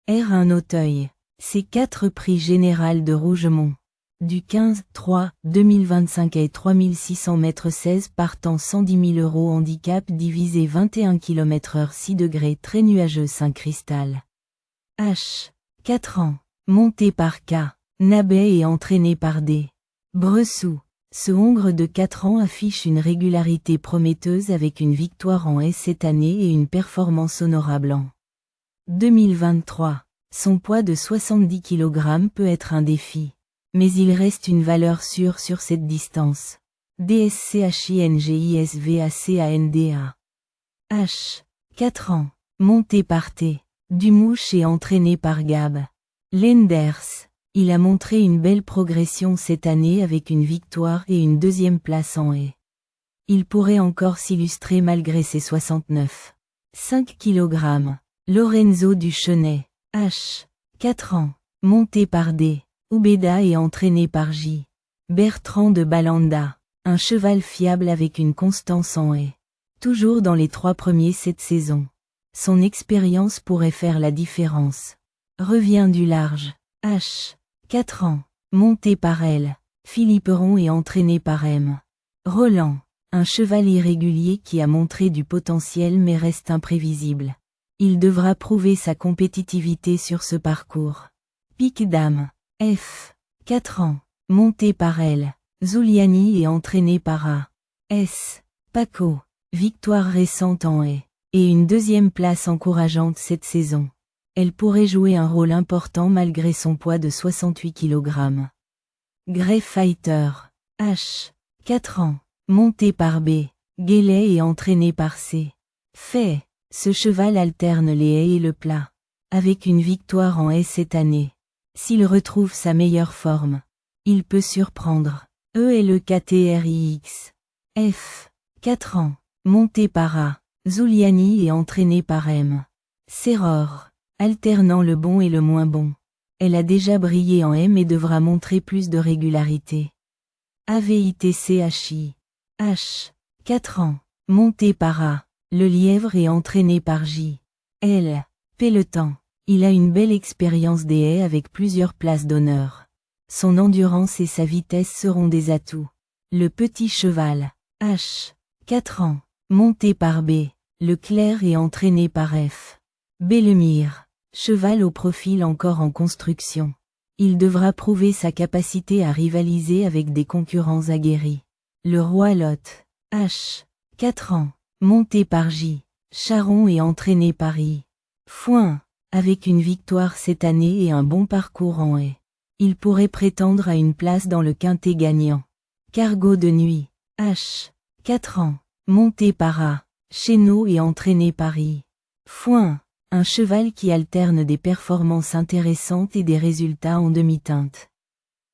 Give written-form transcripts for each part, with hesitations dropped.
R1 Auteuil. C4 Prix Général de Rougemont. Du 15-3-2025 et 3600 m 16 partant 110 000 € handicap divisé 21 km/h 6 degrés très nuageux Saint-Cristal. H. 4 ans. Monté par K. Nabet et entraîné par D. Bressou. Ce hongre de 4 ans affiche une régularité prometteuse avec une victoire en S cette année et une performance honorable en 2023. Son poids de 70 kg peut être un défi. Mais il reste une valeur sûre sur cette distance. DSCHINGISVACANDA. H. 4 ans. Monté par T. Dumouche et entraîné par Gab. Lenders. Il a montré une belle progression cette année avec une victoire et une deuxième place en haie. Il pourrait encore s'illustrer malgré ses 69,5 kg. Lorenzo Duchenet. H. 4 ans. Monté par D. Oubeda et entraîné par J. Bertrand de Balanda. Un cheval fiable avec une constance en haie. Toujours dans les 3 premiers cette saison. Son expérience pourrait faire la différence. Revient du large. H. 4 ans. Monté par L. Philipperon et entraîné par M. Roland. Un cheval irrégulier qui a montré du potentiel mais reste imprévisible. Il devra prouver sa compétitivité sur ce parcours. Pique Dame. F. 4 ans. Monté par L. Zuliani et entraîné par A. S. Paco. Victoire récente en haie. Et une deuxième place encourageante cette saison. Elle pourrait jouer un rôle important malgré son poids de 68 kg. Grey Fighter. H. 4 ans. Monté par B. Guélet et entraîné par C. Fait. Ce cheval alterne les haies et le plat. Avec une victoire en haie cette année. S'il retrouve sa meilleure forme, il peut surprendre. ELEKTRIX. F. 4 ans. Monté par A. Zuliani et entraîné par M. Serror. Alternant le bon et le moins bon. Elle a déjà brillé en M et devra montrer plus de régularité. AVITCHI. H. 4 ans. Monté par A. Le lièvre et entraîné par J. L. Pelletan. Il a une belle expérience des haies avec plusieurs places d'honneur. Son endurance et sa vitesse seront des atouts. Le petit cheval. H. 4 ans. Monté par B. Leclerc et entraîné par F. Bellemire. Cheval au profil encore en construction. Il devra prouver sa capacité à rivaliser avec des concurrents aguerris. Le roi Lot. H. 4 ans. Monté par J. Charon et entraîné par I. Foin. Avec une victoire cette année et un bon parcours en haie. Il pourrait prétendre à une place dans le quintet gagnant. Cargo de nuit. H. 4 ans. Monté par A. Chéneau et entraîné par I. Foin. Un cheval qui alterne des performances intéressantes et des résultats en demi-teinte.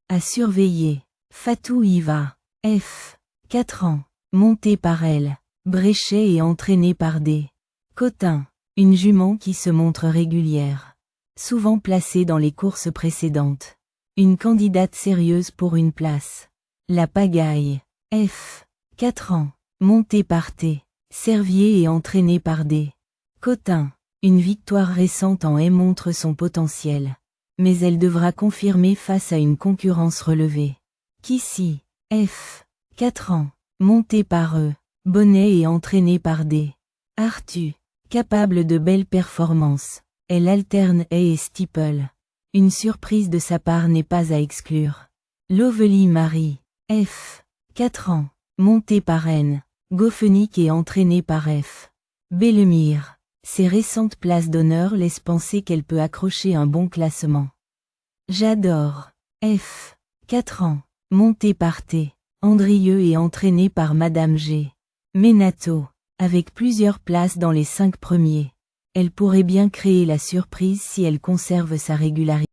À surveiller. Fatou Iva. F. 4 ans. Monté par L. Bréchet et entraîné par D. Cotin. Une jument qui se montre régulière. Souvent placée dans les courses précédentes. Une candidate sérieuse pour une place. La pagaille. F. 4 ans. Monté par T. Servier et entraîné par D. Cotin. Une victoire récente en haie montre son potentiel. Mais elle devra confirmer face à une concurrence relevée. Kissy. F. 4 ans. Monté par E. Bonnet et entraîné par D. Artu. Capable de belles performances. Elle alterne haie et steeple. Une surprise de sa part n'est pas à exclure. Lovely Marie. F. 4 ans. Monté par N. Goffenic et entraîné par F. Bellemire. Ses récentes places d'honneur laissent penser qu'elle peut accrocher un bon classement. J'adore. F. 4 ans. Monté par T. Andrieux et entraîné par Madame G. Menato. Avec plusieurs places dans les 5 premiers. Elle pourrait bien créer la surprise si elle conserve sa régularité.